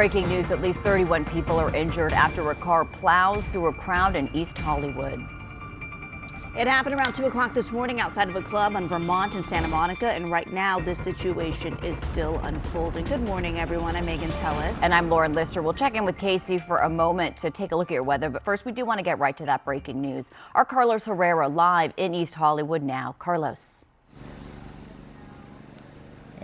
Breaking news, at least 31 people are injured after a car plows through a crowd in East Hollywood. It happened around 2 o'clock this morning outside of a club on Vermont and Santa Monica, and right now this situation is still unfolding. Good morning, everyone. I'm Megan Tellis. And I'm Lauren Lister. We'll check in with Casey for a moment to take a look at your weather, but first we do want to get right to that breaking news. Our Carlos Herrera live in East Hollywood now. Carlos.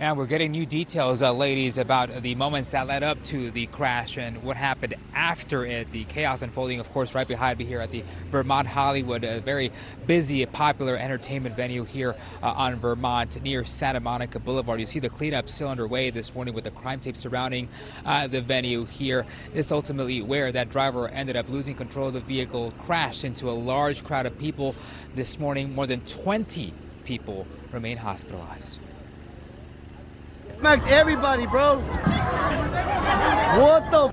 And we're getting new details, ladies, about the moments that led up to the crash and what happened after it. The chaos unfolding, of course, right behind me here at the Vermont Hollywood, a very busy, popular entertainment venue here on Vermont near Santa Monica Boulevard. You see the cleanup still underway this morning with the crime tape surrounding the venue here. This ultimately where that driver ended up losing control of the vehicle, crashed into a large crowd of people this morning. More than 20 people remain hospitalized. Smacked everybody, bro. What the?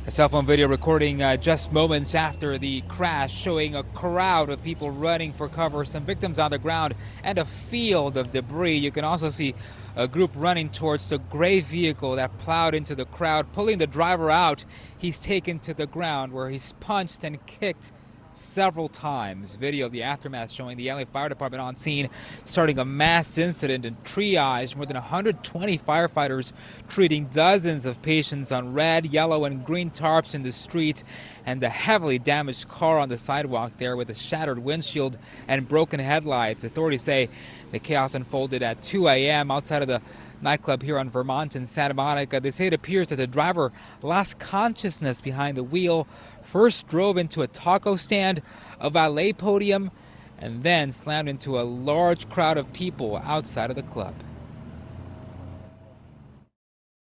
A cell phone video recording just moments after the crash showing a crowd of people running for cover, some victims on the ground, and a field of debris. You can also see a group running towards the gray vehicle that plowed into the crowd, pulling the driver out. He's taken to the ground where he's punched and kicked several times. Video of the aftermath showing the LA Fire Department on scene, starting a mass incident and triage. More than 120 firefighters treating dozens of patients on red, yellow, and green tarps in the street, and the heavily damaged car on the sidewalk there with a shattered windshield and broken headlights. Authorities say the chaos unfolded at 2 a.m. outside of the nightclub here on Vermont and Santa Monica. They say it appears that the driver lost consciousness behind the wheel, first drove into a taco stand, a valet podium, and then slammed into a large crowd of people outside of the club.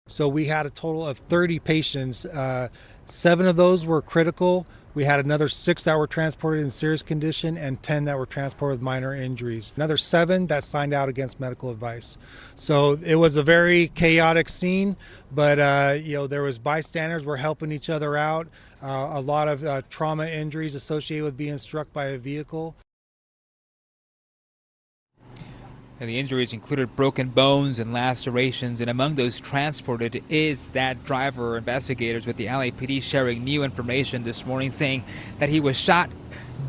So we had a total of 30 patients. 7 of those were critical. We had another 6 that were transported in serious condition and 10 that were transported with minor injuries. Another 7 that signed out against medical advice. So it was a very chaotic scene, but there was bystanders were helping each other out. A lot of trauma injuries associated with being struck by a vehicle. And the injuries included broken bones and lacerations, and among those transported is that driver. Investigators with the LAPD sharing new information this morning, saying that he was shot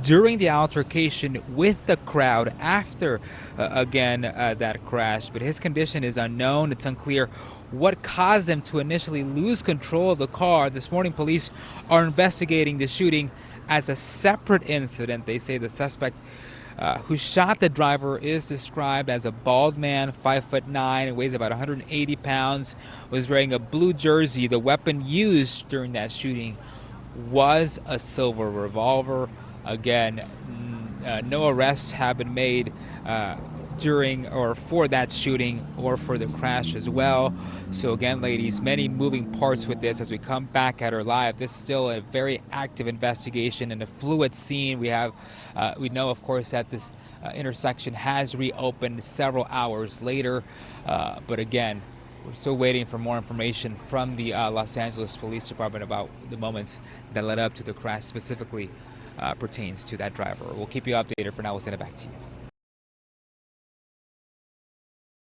during the altercation with the crowd after, that crash. But his condition is unknown. It's unclear what caused him to initially lose control of the car. This morning, police are investigating the shooting as a separate incident. They say the suspect who shot the driver is described as a bald man, 5'9", and weighs about 180 pounds, was wearing a blue jersey. The weapon used during that shooting was a silver revolver. Again, no arrests have been made during or for that shooting or for the crash as well. So again, ladies, many moving parts with this as we come back at her live. This is still a very active investigation and a fluid scene. We know, of course, that this intersection has reopened several hours later, but again, we're still waiting for more information from the Los Angeles Police Department about the moments that led up to the crash, specifically pertains to that driver. We'll keep you updated. For now, we'll send it back to you.